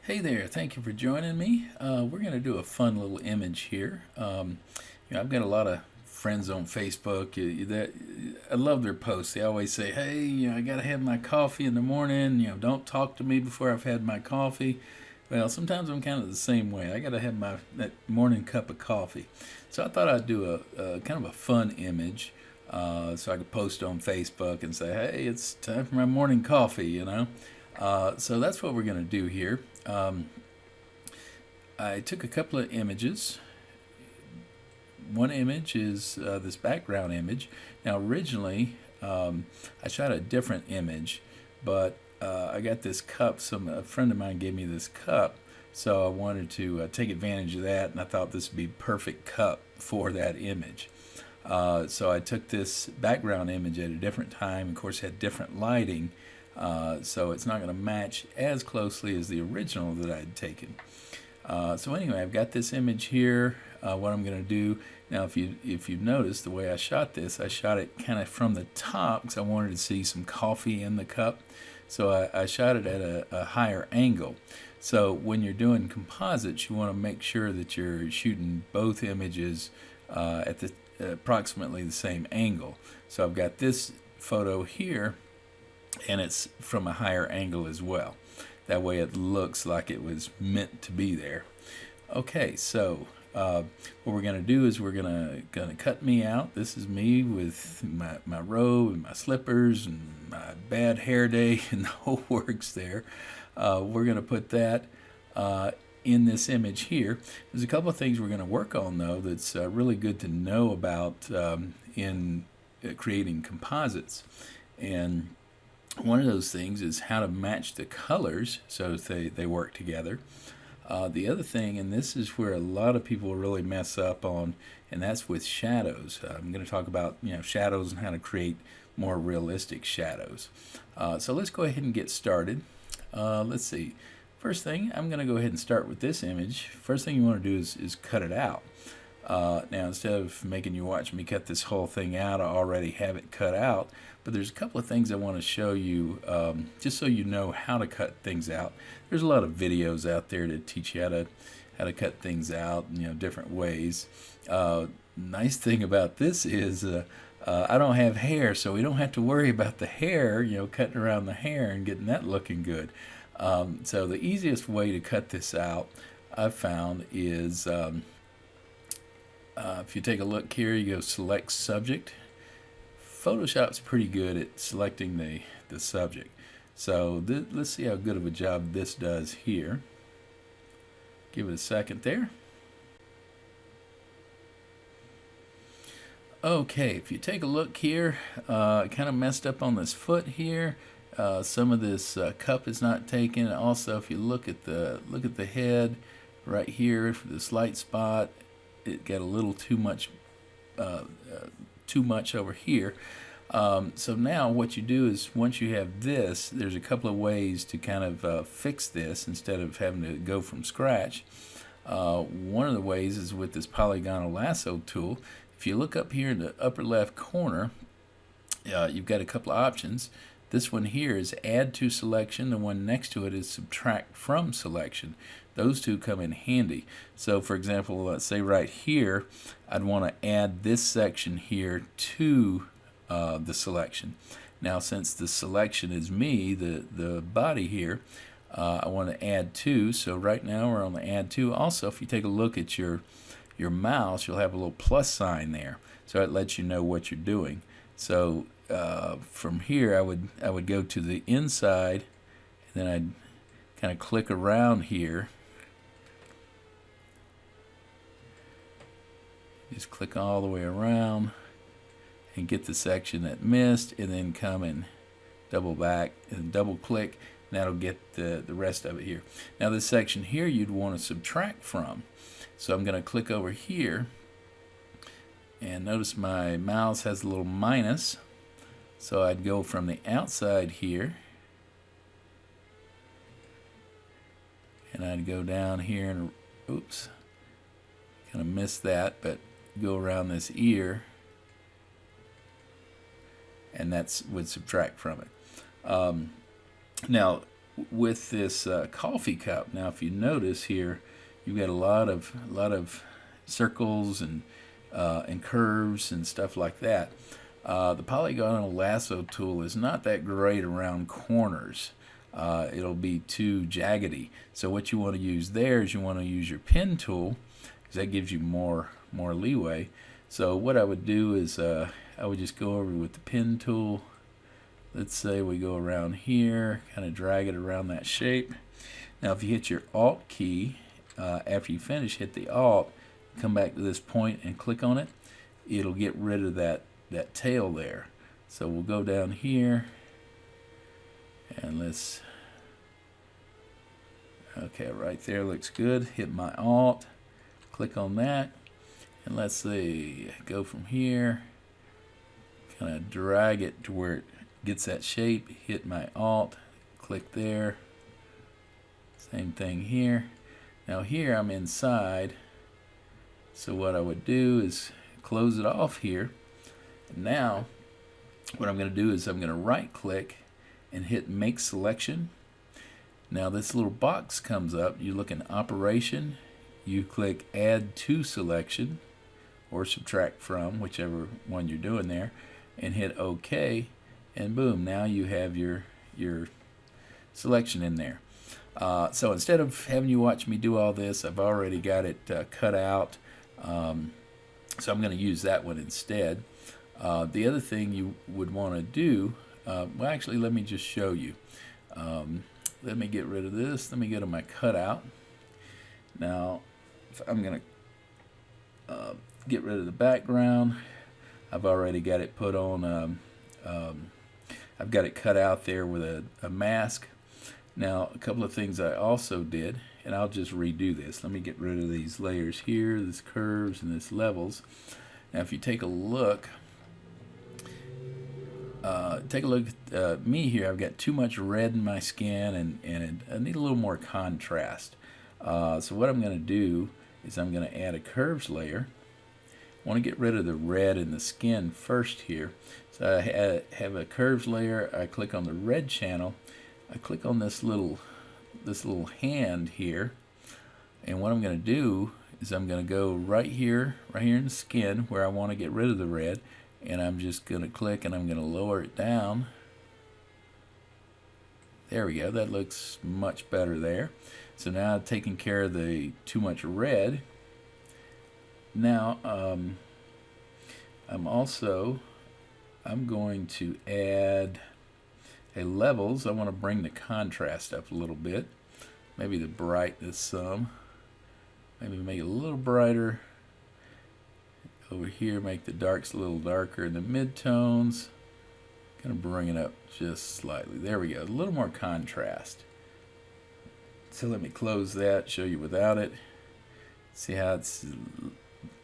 Hey there, thank you for joining me. We're going to do a fun little image here. I've got a lot of friends on Facebook that I love their posts. They always say, "Hey, I got to have my coffee in the morning. Don't talk to me before I've had my coffee." Well, sometimes I'm kind of the same way. I got to have my that morning cup of coffee. So I thought I'd do a kind of a fun image, so I could post on Facebook and say, "Hey, it's time for my morning coffee." So that's what we're going to do here. I took a couple of images. One image is this background image. Now, originally, I shot a different image, but I got this cup. A friend of mine gave me this cup, so I wanted to take advantage of that, and I thought this would be perfect cup for that image. So I took this background image at a different time. Of course, had different lighting, so it's not going to match as closely as the original that I had taken. So anyway, I've got this image here. What I'm going to do now, if you notice the way I shot this, I shot it kind of from the top because I wanted to see some coffee in the cup. So I shot it at a higher angle. So when you're doing composites, you want to make sure that you're shooting both images at approximately the same angle. So I've got this photo here, and it's from a higher angle as well. That way it looks like it was meant to be there. Okay, so what we're going to do is we're going to cut me out. This is me with my robe and my slippers and my bad hair day and the whole works there. We're going to put that in this image here. There's a couple of things we're going to work on, though, that's really good to know about in creating composites. And one of those things is how to match the colors so that they work together. The other thing, and this is where a lot of people really mess up on, and that's with shadows. I'm going to talk about shadows and how to create more realistic shadows. So let's go ahead and get started. Let's see. First thing, I'm going to go ahead and start with this image. First thing you want to do is cut it out. Now, instead of making you watch me cut this whole thing out, I already have it cut out. But there's a couple of things I want to show you, just so you know how to cut things out. There's a lot of videos out there to teach you how to cut things out, different ways. Nice thing about this is I don't have hair, so we don't have to worry about the hair, cutting around the hair and getting that looking good. So the easiest way to cut this out, I've found, is if you take a look here, you go select subject. Photoshop's pretty good at selecting the subject. So let's see how good of a job this does here. Give it a second there. Okay, if you take a look here, kind of messed up on this foot here. Some of this cup is not taken. Also, if you look at the head right here for this light spot, it got a little too much over here. So now what you do is, once you have this, there's a couple of ways to kind of fix this instead of having to go from scratch. One of the ways is with this Polygonal lasso tool. If you look up here in the upper left corner, you've got a couple of options. This one here is add to selection. The one next to it is subtract from selection. Those two come in handy. So for example, let's say right here, I'd want to add this section here to the selection. Now, since the selection is me, the body here, I want to add to. So right now we're on the add to. Also, if you take a look at your mouse, you'll have a little plus sign there. So it lets you know what you're doing. So from here, I would go to the inside, and then I'd kind of click around here. Just click all the way around and get the section that missed, and then come and double back and double click, and that'll get the rest of it here. Now this section here you'd want to subtract from. So I'm going to click over here, and notice my mouse has a little minus. So I'd go from the outside here, and I'd go down here and, oops, kind of missed that, but go around this ear, and that's would subtract from it. Now with this coffee cup. Now, if you notice here, you've got a lot of circles and curves and stuff like that. The polygonal lasso tool is not that great around corners. It'll be too jaggedy. So what you want to use there is you want to use your pen tool, because that gives you more leeway. So what I would do is I would just go over with the pen tool. Let's say we go around here, kind of drag it around that shape. Now if you hit your Alt key, after you finish, hit the Alt, come back to this point and click on it. It'll get rid of that tail there. So we'll go down here and let's, okay, right there looks good. Hit my Alt, click on that, and let's see, go from here, kind of drag it to where it gets that shape. Hit my Alt, click there, same thing here. Now here I'm inside, so what I would do is close it off here. And now what I'm going to do is I'm going to right click and hit make selection. Now this little box comes up. You look in operation, you click add to selection or subtract from, whichever one you're doing there, and hit OK, and boom, now you have your selection in there. So instead of having you watch me do all this, I've already got it cut out, so I'm going to use that one instead. The other thing you would want to do, well actually let me just show you. Let me get rid of this. Let me go to my cutout. Now I'm going to get rid of the background. I've already got it put on, I've got it cut out there with a mask. Now a couple of things I also did, and I'll just redo this. Let me get rid of these layers here, this curves and this levels. Now if you take a look at me here, I've got too much red in my skin, and I need a little more contrast. So what I'm going to do is I'm going to add a curves layer. I want to get rid of the red in the skin first here. So I have a curves layer. I click on the red channel. I click on this little hand here, and what I'm going to do is I'm going to go right here in the skin where I want to get rid of the red, and I'm just going to click and I'm going to lower it down. There we go. That looks much better there. So now I've taken care of the too much red. Now I'm going to add a levels. I want to bring the contrast up a little bit. Maybe the brightness some. Maybe make it a little brighter. Over here, make the darks a little darker in the midtones. Gonna bring it up just slightly. There we go. A little more contrast. So let me close that, show you without it. See how it's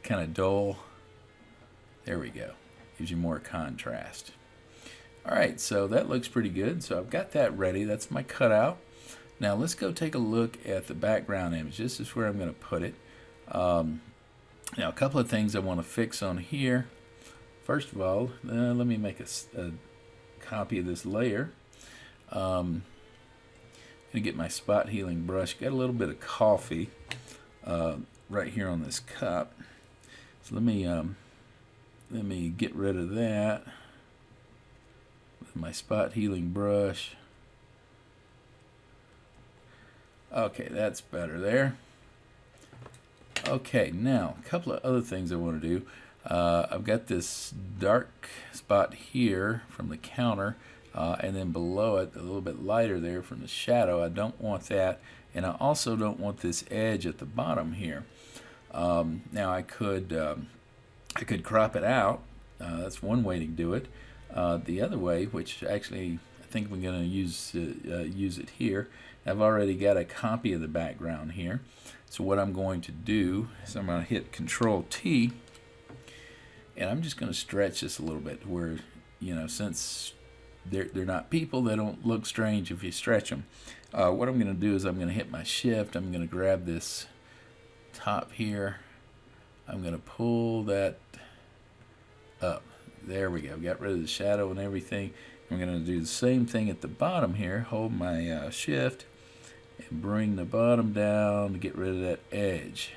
kind of dull? There we go. Gives you more contrast. Alright, so that looks pretty good. So I've got that ready. That's my cutout. Now let's go take a look at the background image. This is where I'm going to put it. Now a couple of things I want to fix on here. First of all, let me make a copy of this layer. I'm going to get my spot healing brush. Got a little bit of coffee right here on this cup. So let me get rid of that with my spot healing brush. Okay, that's better there. Okay, now a couple of other things I want to do. I've got this dark spot here from the counter, and then below it a little bit lighter there from the shadow. I don't want that, and I also don't want this edge at the bottom here. Now I could crop it out. That's one way to do it. The other way, which actually I think we're going to use it here. I've already got a copy of the background here. So what I'm going to do is I'm going to hit Control T, and I'm just going to stretch this a little bit where, you know, since they're not people, they don't look strange if you stretch them. What I'm going to do is I'm going to hit my Shift. I'm going to grab this top here. I'm going to pull that up. There we go. Got rid of the shadow and everything. I'm going to do the same thing at the bottom here. Hold my shift and bring the bottom down to get rid of that edge.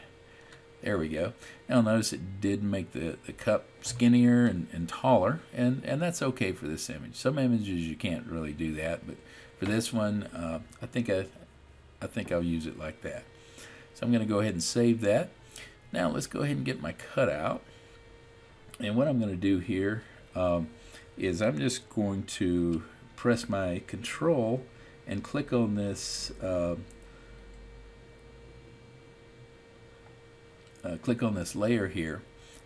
There we go. Now notice it did make the cup skinnier and taller, and that's okay for this image. Some images you can't really do that, but for this one, I think I'll use it like that. So I'm going to go ahead and save that. Now let's go ahead and get my cutout. And what I'm going to do here is I'm just going to press my Control and click on this layer here,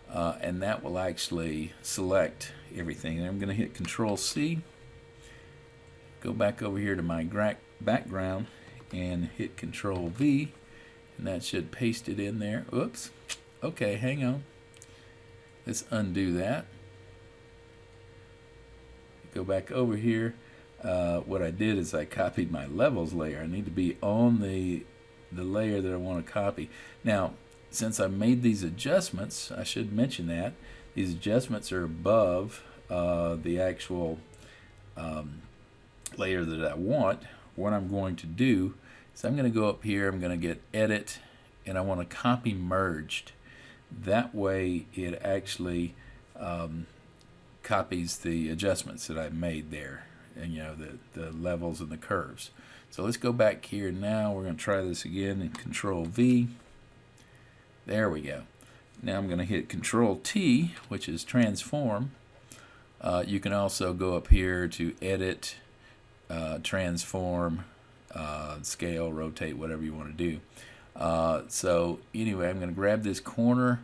and that will actually select everything. And I'm going to hit Control C, go back over here to my background and hit Control V, and that should paste it in there. Oops. Okay, hang on. Let's undo that. Go back over here. What I did is I copied my levels layer. I need to be on the layer that I want to copy. Now, since I made these adjustments, I should mention that these adjustments are above the actual layer that I want. What I'm going to do is I'm going to go up here, I'm going to get Edit, and I want to copy merged. That way it actually copies the adjustments that I made there, and you know, the levels and the curves. So let's go back here now. We're going to try this again and Control V. There we go. Now I'm going to hit Control T, which is transform. You can also go up here to edit, transform, scale, rotate, whatever you want to do. So anyway, I'm going to grab this corner.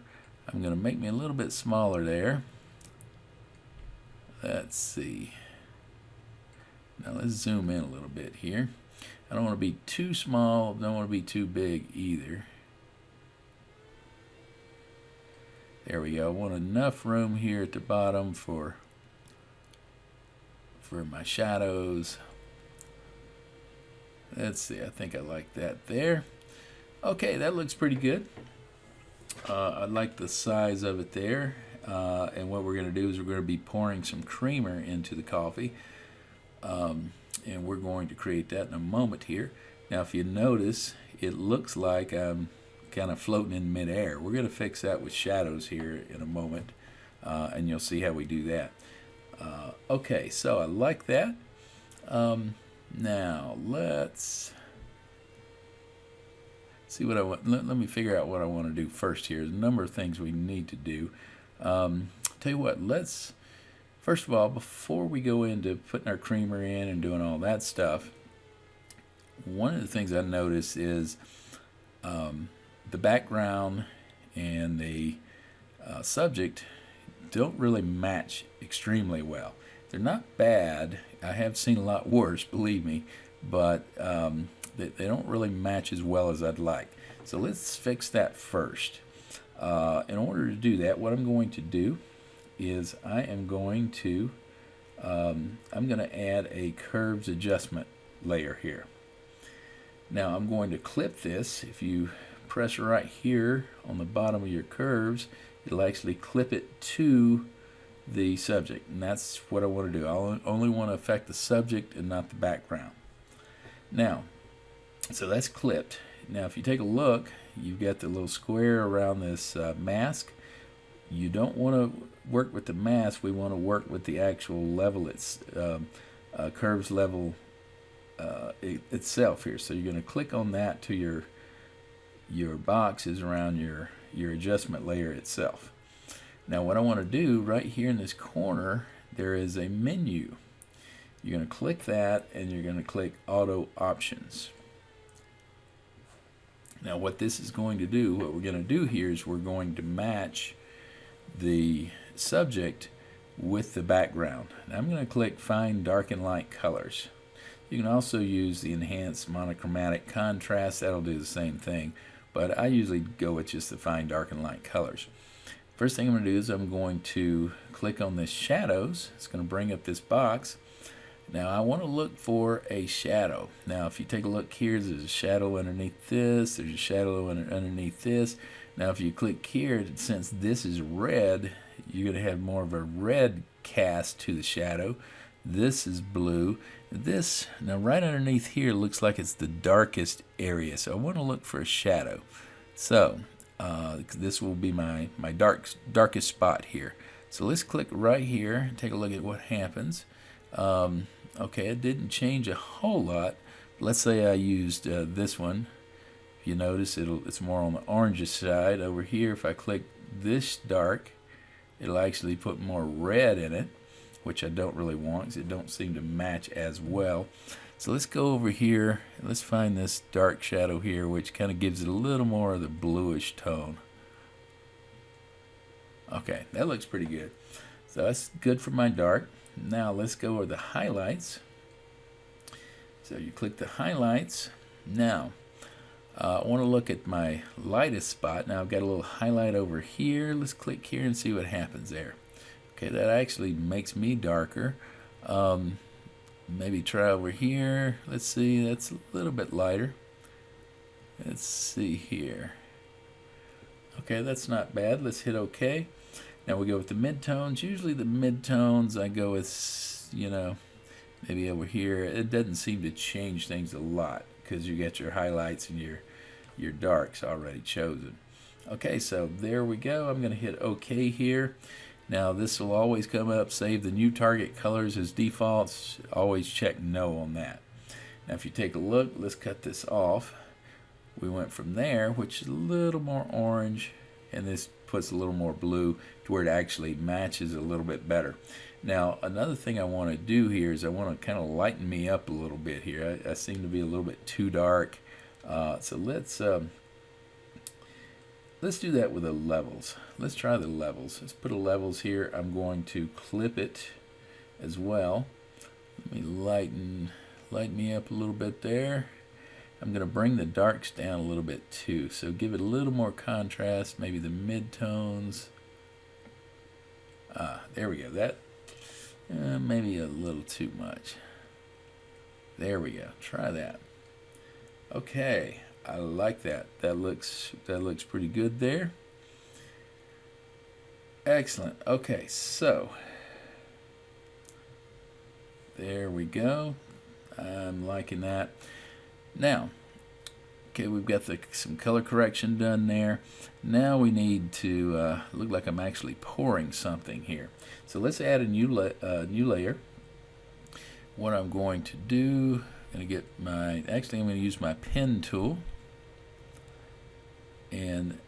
I'm going to make me a little bit smaller there. Let's see. Now let's zoom in a little bit here. I don't want to be too small, don't want to be too big either. There we go. I want enough room here at the bottom for my shadows. Let's see, I think I like that there. Okay, that looks pretty good. I like the size of it there. And what we're going to do is we're going to be pouring some creamer into the coffee. And we're going to create that in a moment here. Now, if you notice, it looks like I'm kind of floating in midair. We're going to fix that with shadows here in a moment, and you'll see how we do that. Okay, so I like that. Now let's see what I want. Let me figure out what I want to do first here. There's a number of things we need to do. Tell you what, let's first of all, before we go into putting our creamer in and doing all that stuff, one of the things I notice is the background and the subject don't really match extremely well. They're not bad. I have seen a lot worse, believe me, but they don't really match as well as I'd like. So let's fix that first. In order to do that, what I'm going to do is I am going to add a curves adjustment layer here. Now I'm going to clip this. If you press right here on the bottom of your curves, it'll actually clip it to the subject, and that's what I want to do. I only want to affect the subject and not the background. Now, so that's clipped. Now if you take a look, you've got the little square around this mask. You don't want to work with the mask. We want to work with the actual level. It's curves level itself here. So you're going to click on that to your boxes around your adjustment layer itself. Now what I want to do right here in this corner, there is a menu. You're going to click that and you're going to click Auto Options. Now what this is going to do, what we're going to do here is we're going to match the subject with the background. Now I'm going to click Find Dark and Light Colors. You can also use the Enhanced Monochromatic Contrast. That'll do the same thing, but I usually go with just the Find Dark and Light Colors. First thing I'm going to do is I'm going to click on this Shadows. It's going to bring up this box. Now I want to look for a shadow. Now if you take a look here, there's a shadow underneath this, there's a shadow underneath this. Now if you click here, since this is red, you're going to have more of a red cast to the shadow. This is blue. This, now right underneath here, looks like it's the darkest area. So I want to look for a shadow. So this will be my darkest spot here. So let's click right here and take a look at what happens. Okay, it didn't change a whole lot. Let's say I used this one. If you notice, it's more on the orangish side. Over here, if I click this dark, it'll actually put more red in it, which I don't really want because it don't seem to match as well. So let's go over here and let's find this dark shadow here, which kind of gives it a little more of the bluish tone. Okay, that looks pretty good. So that's good for my dark. Now let's go over the highlights. So you click the highlights. Now I want to look at my lightest spot. Now I've got a little highlight over here. Let's click here and see what happens there. Okay, that actually makes me darker. Maybe try over here. Let's see, that's a little bit lighter. Let's see here. Okay, that's not bad. Let's hit OK. Now we go with the midtones. Usually the midtones I go with, you know, maybe over here. It doesn't seem to change things a lot because you got your highlights and your darks already chosen. Okay, so there we go. I'm going to hit OK here. Now this will always come up, save the new target colors as defaults. Always check no on that. Now if you take a look, let's cut this off. We went from there, which is a little more orange, and this puts a little more blue to where it actually matches a little bit better. Now another thing I want to do here is I want to kind of lighten me up a little bit here. I seem to be a little bit too dark. So let's do that with the levels. Let's try the levels. Let's put a levels here. I'm going to clip it as well. Let me lighten me up a little bit there. I'm going to bring the darks down a little bit too. So give it a little more contrast, maybe the midtones. There we go. That maybe a little too much. There we go. Try that. Okay. I like that. That looks pretty good there. Excellent. Okay, so there we go. I'm liking that. Now, okay, we've got some color correction done there. Now we need to look like I'm actually pouring something here. So let's add a new layer. What I'm going to do, I'm going to use my pen tool. And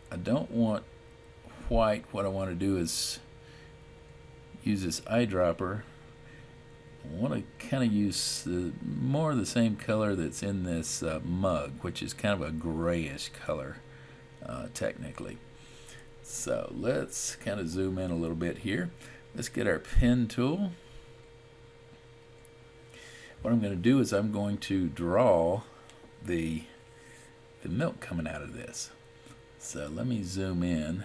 I don't want white. What I want to do is use this eyedropper. I want to kind of use more of the same color that's in this mug, which is kind of a grayish color technically. So let's kind of zoom in a little bit here. Let's get our pen tool. What I'm going to do is I'm going to draw the milk coming out of this. So let me zoom in.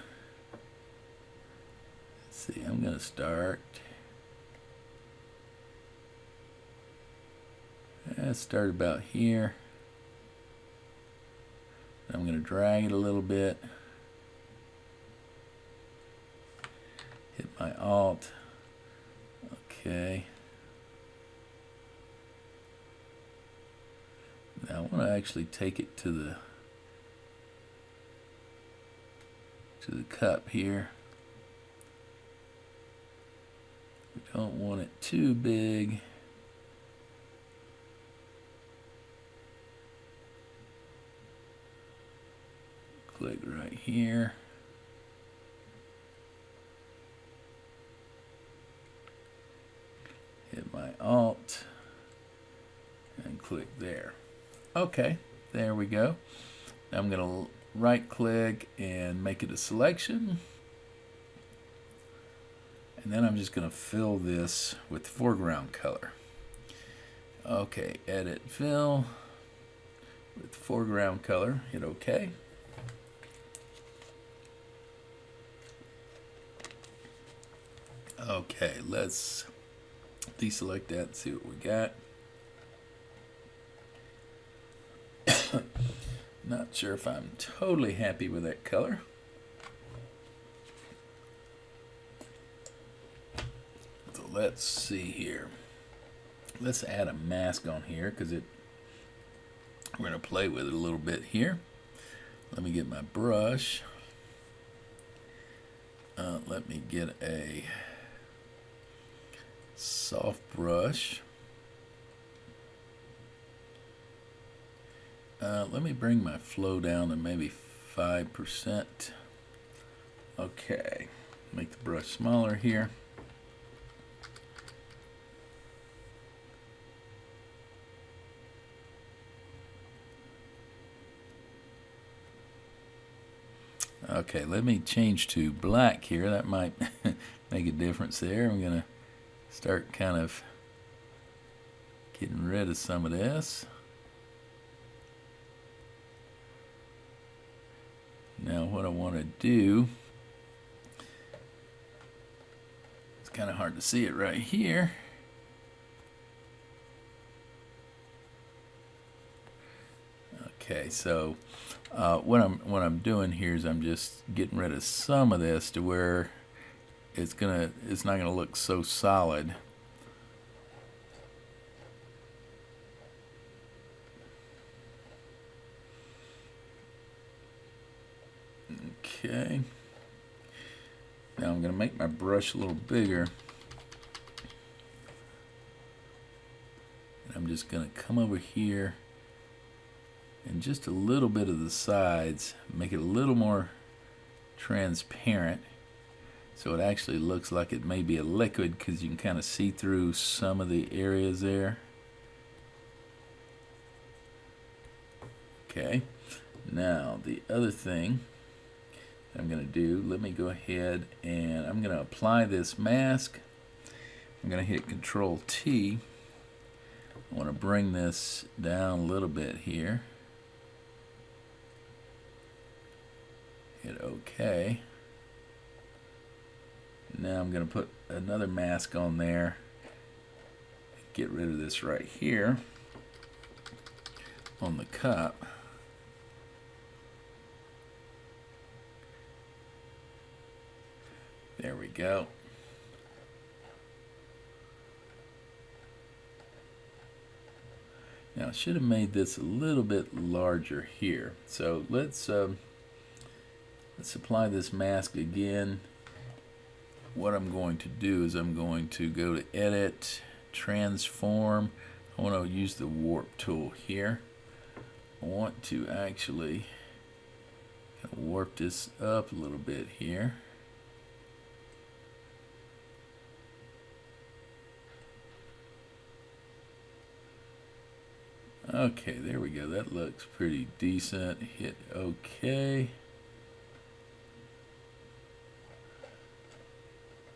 Let's see, I'm going to start. Let's start about here. I'm going to drag it a little bit. Hit my Alt. Okay. Now I want to actually take it to the cup here. We don't want it too big. Click right here. Hit my Alt and click there. Okay, there we go. Now I'm going to right click and make it a selection. And then I'm just going to fill this with the foreground color. Okay, edit fill with the foreground color. Hit OK. Okay, let's deselect that and see what we got. Not sure if I'm totally happy with that color. So let's see here. let's add a mask on here because we're going to play with it a little bit here. Let me get my brush. Let me get a soft brush. Let me bring my flow down to maybe 5%. Okay, make the brush smaller here. Okay, let me change to black here. That might make a difference there. I'm going to start kind of getting rid of some of this. Now what I want to do, it's kind of hard to see it right here. Okay, so what I'm doing here is I'm just getting rid of some of this to where it's not gonna look so solid. Okay. Now I'm gonna make my brush a little bigger. And I'm just gonna come over here and just a little bit of the sides, make it a little more transparent so it actually looks like it may be a liquid because you can kind of see through some of the areas there. Okay, now the other thing I'm going to do, let me go ahead and I'm going to apply this mask. I'm going to hit Control T. I want to bring this down a little bit here. Hit OK. Now I'm going to put another mask on there. Get rid of this right here on the cup. There we go. Now I should have made this a little bit larger here. So let's apply this mask again. What I'm going to do is I'm going to go to Edit, Transform. I want to use the Warp tool here. I want to actually warp this up a little bit here. Okay, there we go. That looks pretty decent. Hit OK.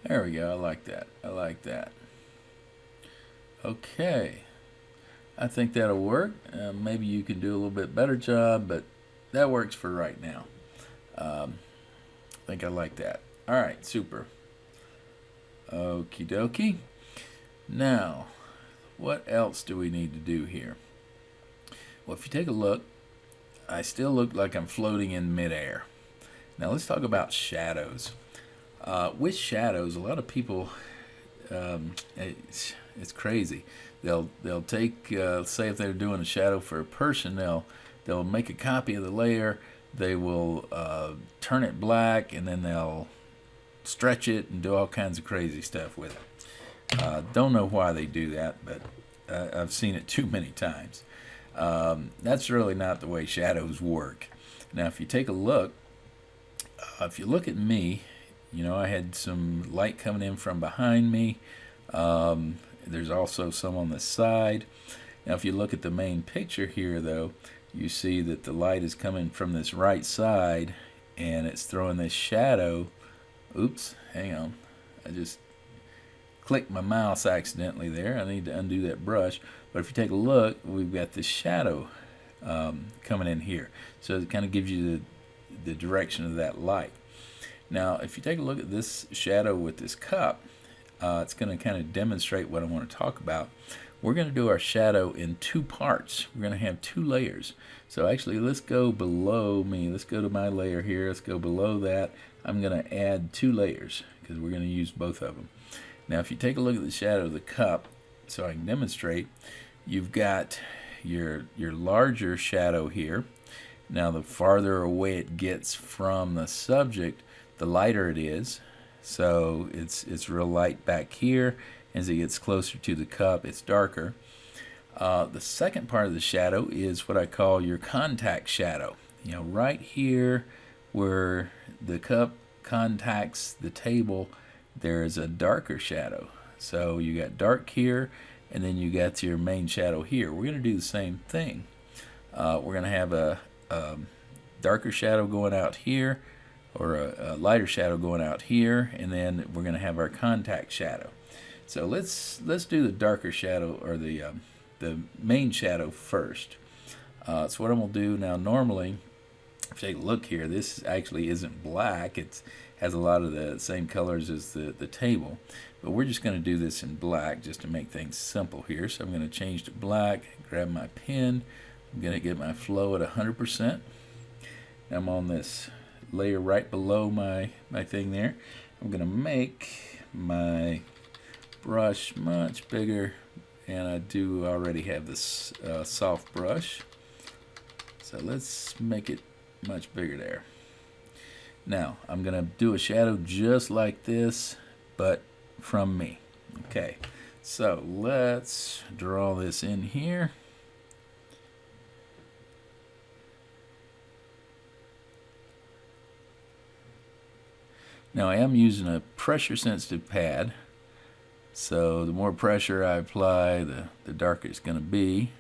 There we go. I like that. I like that. Okay. I think that'll work. Maybe you can do a little bit better job, but that works for right now. I think I like that. All right, super. Okie dokie. Now, what else do we need to do here? Well, if you take a look, I still look like I'm floating in midair. Now let's talk about shadows. With shadows, a lot of people, it's crazy. They'll take, say if they're doing a shadow for a person, they'll make a copy of the layer. They will turn it black, and then they'll stretch it and do all kinds of crazy stuff with it. Don't know why they do that, but I've seen it too many times. That's really not the way shadows work. Now, if you take a look, if you look at me, you know, I had some light coming in from behind me. There's also some on the side. Now, if you look at the main picture here, though, you see that the light is coming from this right side, and it's throwing this shadow. Oops, hang on. I just clicked my mouse accidentally there. I need to undo that brush. But if you take a look, we've got this shadow coming in here. So it kind of gives you the direction of that light. Now, if you take a look at this shadow with this cup, it's going to kind of demonstrate what I want to talk about. We're going to do our shadow in two parts. We're going to have two layers. So actually, let's go below me. Let's go to my layer here. Let's go below that. I'm going to add two layers because we're going to use both of them. Now, if you take a look at the shadow of the cup, so I can demonstrate. You've got your larger shadow here. Now the farther away it gets from the subject, the lighter it is. So it's real light back here. As it gets closer to the cup, it's darker. The second part of the shadow is what I call your contact shadow. You know, right here where the cup contacts the table, there's a darker shadow. So you got dark here, and then you got your main shadow here. We're going to do the same thing. We're going to have a darker shadow going out here, or a lighter shadow going out here, and then we're going to have our contact shadow. So let's do the darker shadow, or the main shadow first. So what I'm going to do now, normally, if you take a look here, this actually isn't black. It has a lot of the same colors as the table. But we're just going to do this in black just to make things simple here. So I'm going to change to black, grab my pen. I'm going to get my flow at 100%. I'm on this layer right below my thing there. I'm going to make my brush much bigger, and I do already have this soft brush. So let's make it much bigger there. Now I'm going to do a shadow just like this, but from me. Okay, so let's draw this in here. Now I am using a pressure sensitive pad, so the more pressure I apply, the darker it's going to be.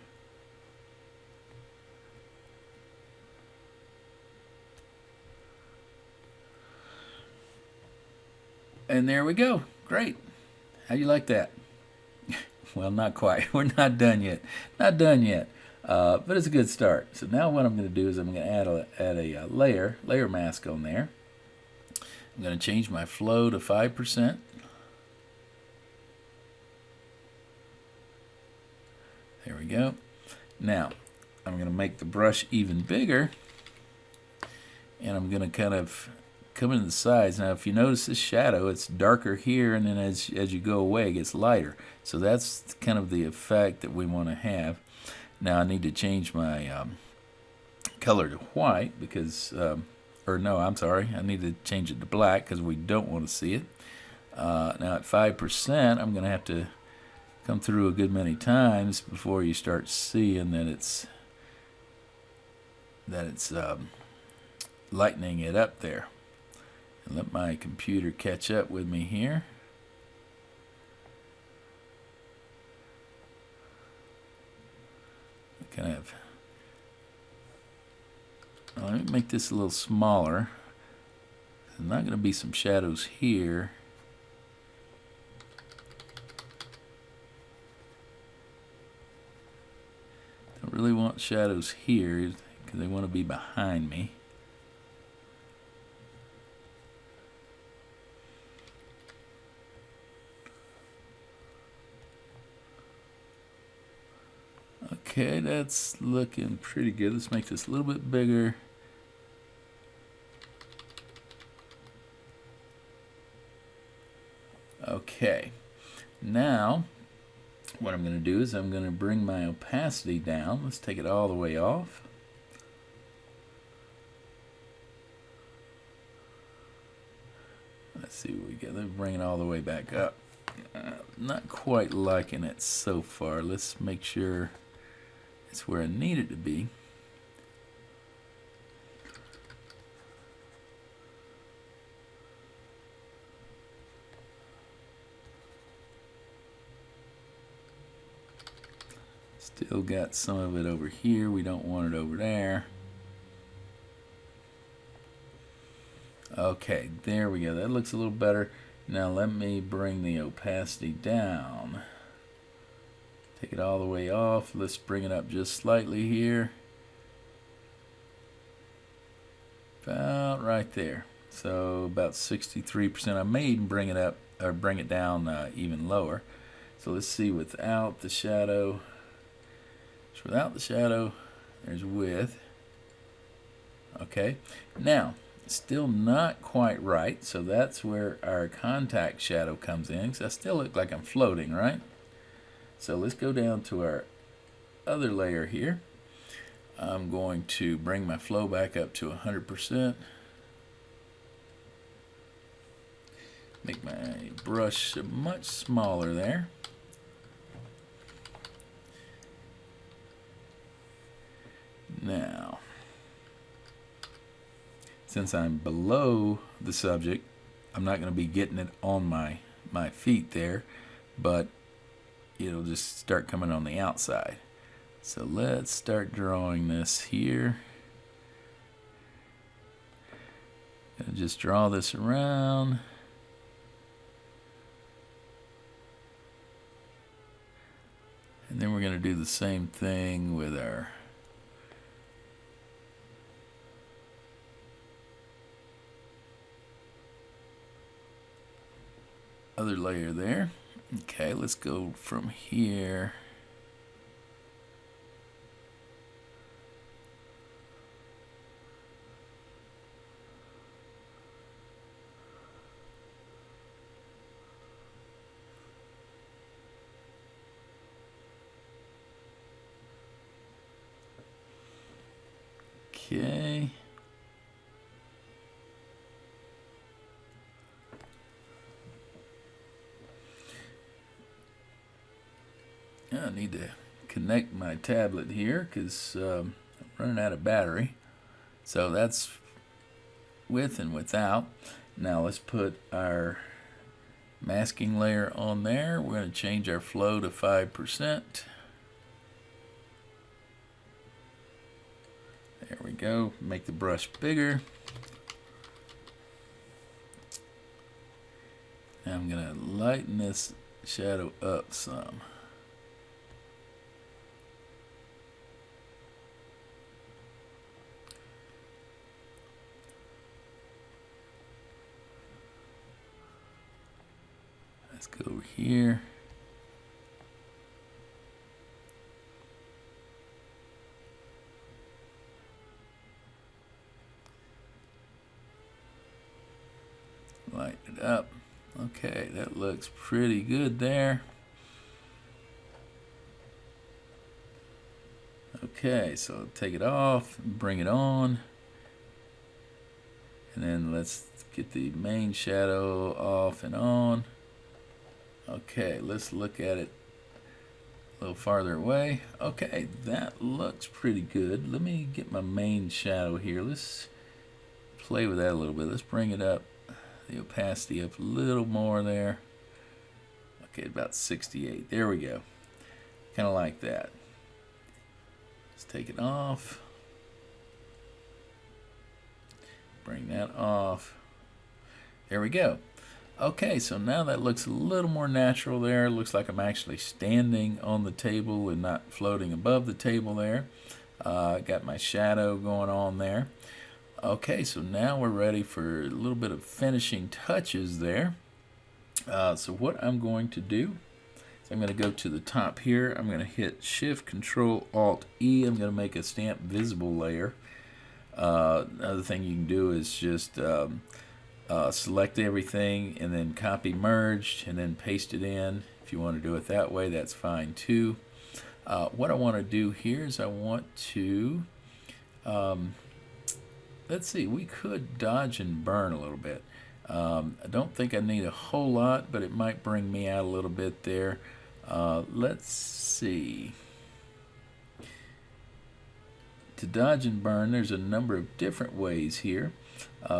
And there we go. Great. How do you like that? Well, not quite. We're not done yet. Not done yet. But it's a good start. So now what I'm going to do is I'm going to add a layer mask on there. I'm going to change my flow to 5%. There we go. Now I'm going to make the brush even bigger, and I'm going to kind of come into the sides. Now if you notice this shadow, it's darker here, and then as you go away it gets lighter. So that's kind of the effect that we want to have. Now I need to change my color to white because, or no, I'm sorry, I need to change it to black because we don't want to see it. Now at 5%, I'm going to have to come through a good many times before you start seeing that it's lightening it up there. And let my computer catch up with me here. Kind of. Let me make this a little smaller. There's not going to be some shadows here. Don't really want shadows here because they want to be behind me. Okay, that's looking pretty good. Let's make this a little bit bigger. Okay, now what I'm going to do is I'm going to bring my opacity down. Let's take it all the way off. Let's see what we get. Let me bring it all the way back up. Not quite liking it so far. Let's make sure it's where I need it to be. Still got some of it over here. We don't want it over there. Okay, there we go. That looks a little better. Now let me bring the opacity down. Take it all the way off. Let's bring it up just slightly here. About right there. So about 63%. I may even bring it up or bring it down even lower. So let's see without the shadow. So without the shadow, there's width. Okay. Now, still not quite right. So that's where our contact shadow comes in. Because I still look like I'm floating, right? So let's go down to our other layer here. I'm going to bring my flow back up to 100%. Make my brush much smaller there. Now, since I'm below the subject, I'm not going to be getting it on my feet there, but it'll just start coming on the outside. So let's start drawing this here. Gonna just draw this around. And then we're going to do the same thing with our other layer there. Okay, let's go from here. Okay. I need to connect my tablet here because I'm running out of battery. So that's with and without. Now let's put our masking layer on there. We're going to change our flow to 5%. There we go. Make the brush bigger. Now I'm going to lighten this shadow up some. Let's go over here. Lighten it up. Okay, that looks pretty good there. Okay, so take it off, bring it on, and then let's get the main shadow off and on. Okay, let's look at it a little farther away. Okay, that looks pretty good. Let me get my main shadow here. Let's play with that a little bit. Let's bring it up, the opacity up a little more there. Okay, about 68. There we go. Kind of like that. Let's take it off. Bring that off. There we go. Okay, so now that looks a little more natural there. It looks like I'm actually standing on the table and not floating above the table there. Got my shadow going on there. Okay, so now we're ready for a little bit of finishing touches there. So what I'm going to do is I'm going to go to the top here. I'm going to hit Shift Control Alt E. I'm going to make a stamp visible layer. Another thing you can do is just select everything and then copy merged and then paste it in. If you want to do it that way, that's fine too. What I want to do here is I want to let's see, we could dodge and burn a little bit. I don't think I need a whole lot, but it might bring me out a little bit there. Let's see. To dodge and burn, there's a number of different ways here.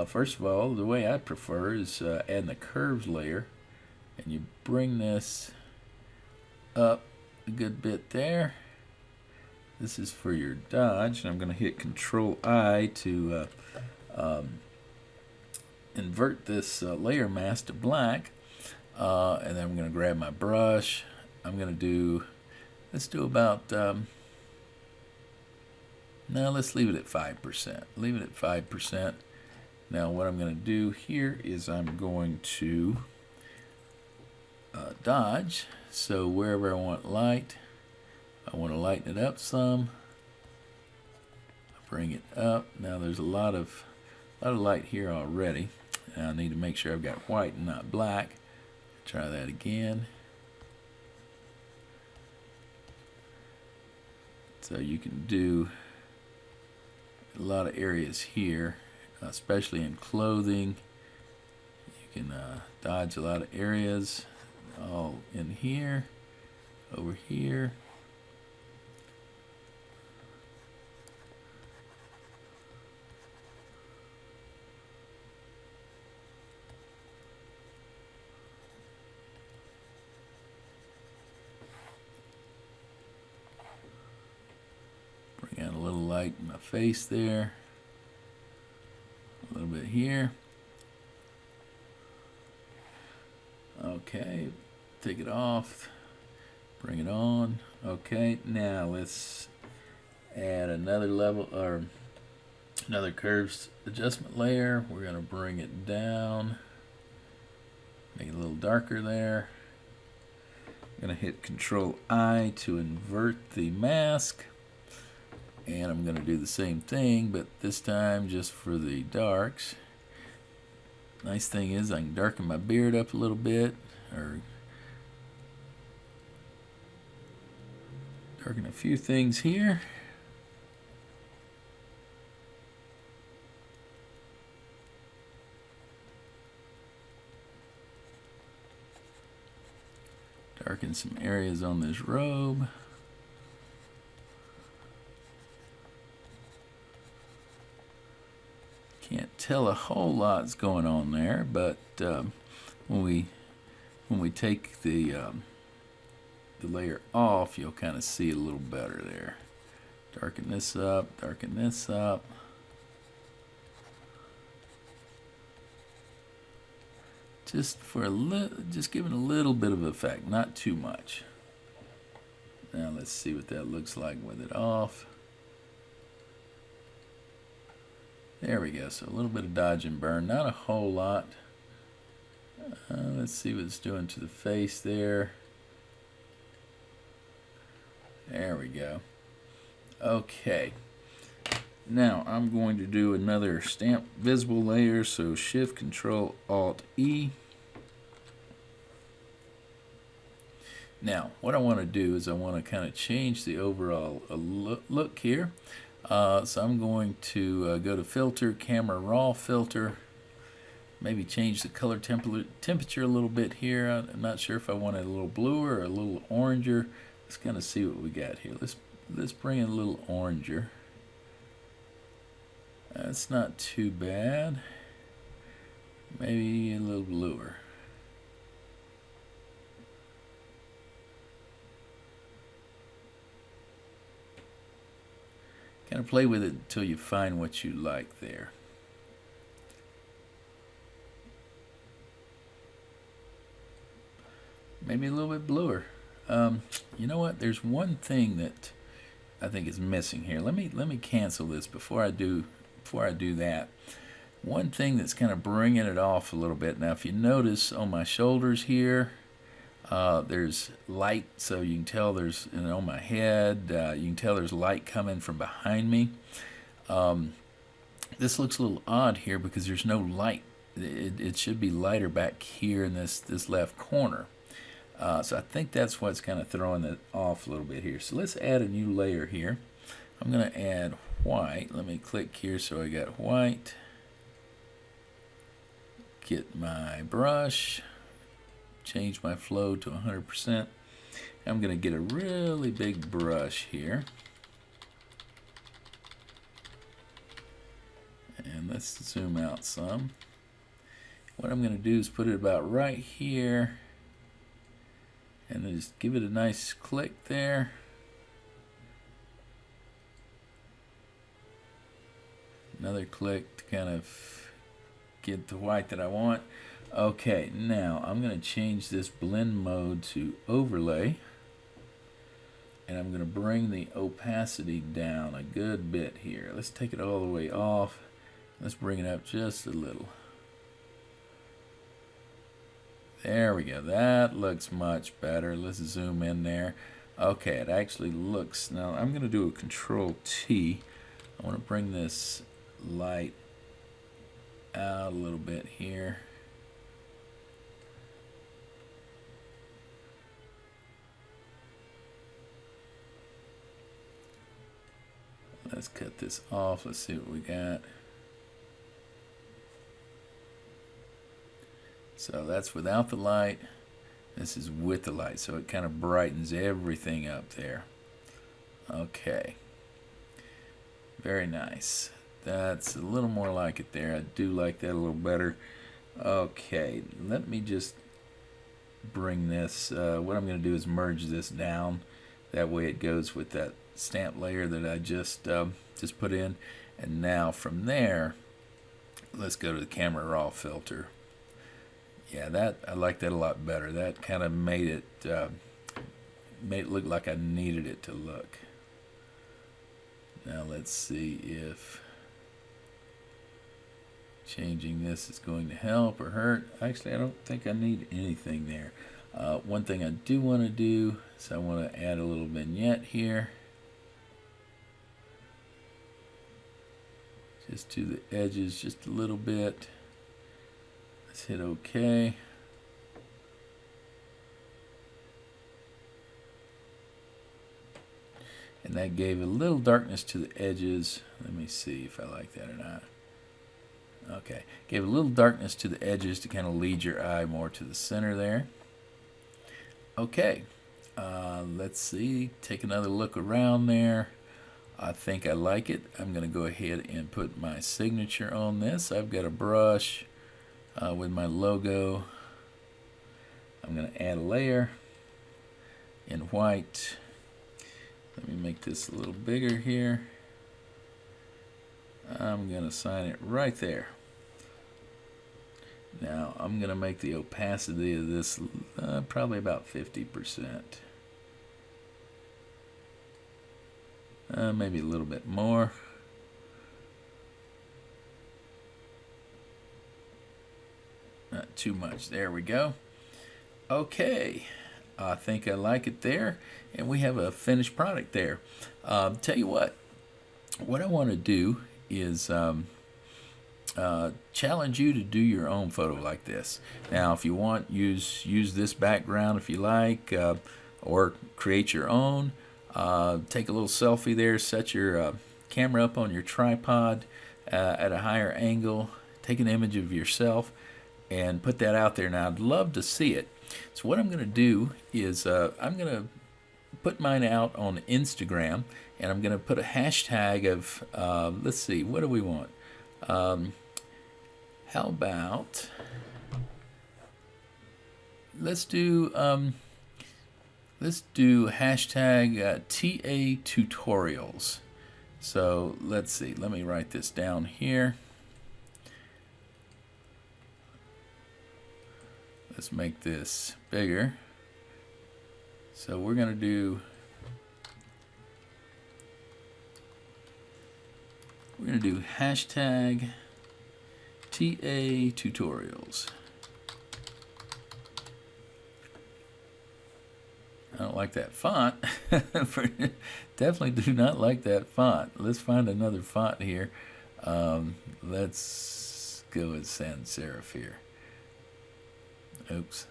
First of all, the way I prefer is adding a curves layer, and you bring this up a good bit there. This is for your dodge, and I'm going to hit Control I to invert this layer mask to black, and then I'm going to grab my brush. I'm going to do, let's do about, now let's leave it at 5%. Leave it at 5%. Now what I'm going to do here is I'm going to dodge. So wherever I want light, I want to lighten it up some. Bring it up. Now there's a lot of light here already. I need to make sure I've got white and not black. Try that again. So you can do a lot of areas here, especially in clothing. You can dodge a lot of areas, all in here, over here. Bring out a little light in my face there. A little bit here. Okay, take it off, bring it on. Okay, now let's add another level or another curves adjustment layer. We're going to bring it down, make it a little darker there. I'm going to hit Control I to invert the mask, and I'm going to do the same thing, but this time just for the darks. Nice thing is I can darken my beard up a little bit, or darken a few things here. Darken some areas on this robe. Can't tell a whole lot's going on there, but when we take the layer off, you'll kind of see it a little better there. Darken this up, darken this up. Just for just giving a little bit of effect, not too much. Now let's see what that looks like with it off. There we go, so a little bit of dodge and burn, not a whole lot. Let's see what it's doing to the face there. There we go. Okay, now I'm going to do another stamp visible layer, so Shift Control Alt E. Now what I want to do is I want to kind of change the overall look here. So I'm going to go to Filter, Camera Raw Filter, maybe change the color temperature a little bit here. I'm not sure if I want it a little bluer or a little oranger. Let's kind of see what we got here. Let's bring in a little oranger. That's not too bad. Maybe a little bluer. Kind of play with it until you find what you like there. Maybe a little bit bluer. You know what? There's one thing that I think is missing here. Let me cancel this before I do that. One thing that's kind of bringing it off a little bit. Now, if you notice on my shoulders here, there's light, so you can tell there's, and on my head, you can tell there's light coming from behind me. This looks a little odd here because there's no light. It should be lighter back here in this left corner. So I think that's what's kind of throwing it off a little bit here. So let's add a new layer here. I'm going to add white. Let me click here so I got white. Get my brush. Change my flow to 100%. I'm going to get a really big brush here. And let's zoom out some. What I'm going to do is put it about right here. And then just give it a nice click there. Another click to kind of get the white that I want. Okay, now I'm going to change this blend mode to overlay. And I'm going to bring the opacity down a good bit here. Let's take it all the way off. Let's bring it up just a little. There we go. That looks much better. Let's zoom in there. Okay, it actually looks... Now, I'm going to do a Control T. I want to bring this light out a little bit here. Let's cut this off. Let's see what we got. So that's without the light. This is with the light, so it kind of brightens everything up there. Okay. Very nice. That's a little more like it there. I do like that a little better. Okay, let me just bring this. What I'm going to do is merge this down. That way it goes with that stamp layer that I just put in. And now from there, let's go to the camera raw filter. Yeah, I like that a lot better. That kind of made it look like I needed it to look. Now let's see if changing this is going to help or hurt. Actually, I don't think I need anything there. One thing I do want to do is I want to add a little vignette here. Just to the edges just a little bit. Let's hit OK. And that gave a little darkness to the edges. Let me see if I like that or not. Okay, gave a little darkness to the edges to kind of lead your eye more to the center there. Okay, let's see, take another look around there. I think I like it. I'm going to go ahead and put my signature on this. I've got a brush with my logo. I'm going to add a layer in white. Let me make this a little bigger here. I'm going to assign it right there. Now I'm going to make the opacity of this probably about 50%. Maybe a little bit more. Not too much. There we go. Okay. I think I like it there. And we have a finished product there. Tell you what I want to do is challenge you to do your own photo like this. Now, if you want, use this background if you like, or create your own. Take a little selfie there, set your camera up on your tripod at a higher angle, take an image of yourself, and put that out there. Now, I'd love to see it. So what I'm going to do is I'm going to put mine out on Instagram, and I'm going to put a hashtag of, let's see, what do we want? How about, let's do hashtag TA tutorials. So let's see, let me write this down here. Let's make this bigger. So we're going to do hashtag TA tutorials. I don't like that font. Definitely do not like that font. Let's find another font here. Let's go with sans serif here. Oops.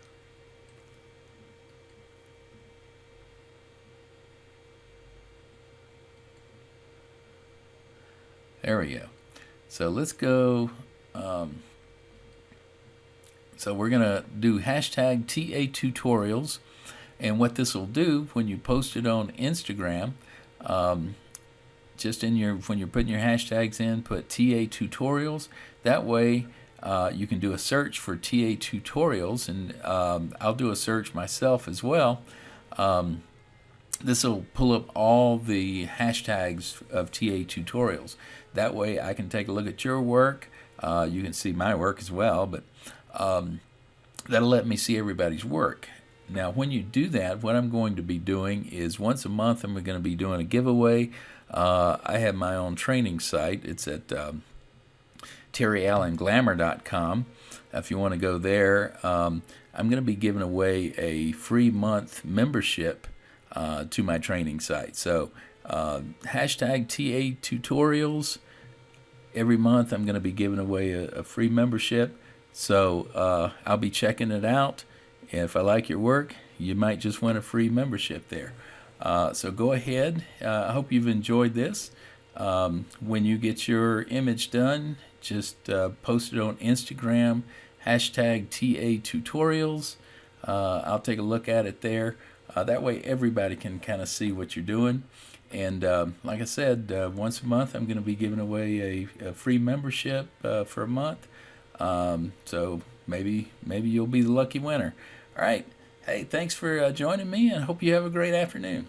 There we go. So let's go. So we're going to do hashtag TA tutorials. And what this will do when you post it on Instagram, just when you're putting your hashtags in, put TA tutorials. That way you can do a search for TA tutorials, and I'll do a search myself as well. This will pull up all the hashtags of TA tutorials. That way I can take a look at your work. You can see my work as well, but that'll let me see everybody's work. Now, when you do that, what I'm going to be doing is once a month I'm going to be doing a giveaway. I have my own training site. It's at terryallenglamour.com. If you want to go there, I'm going to be giving away a free month membership to my training site. So hashtag TA tutorials. Every month I'm going to be giving away a free membership. So I'll be checking it out. And if I like your work, you might just win a free membership there. So go ahead. I hope you've enjoyed this. When you get your image done, just post it on Instagram, hashtag #TA Tutorials. I'll take a look at it there. That way everybody can kind of see what you're doing. And like I said, once a month I'm going to be giving away a free membership for a month. So maybe you'll be the lucky winner. All right. Hey, thanks for joining me, and hope you have a great afternoon.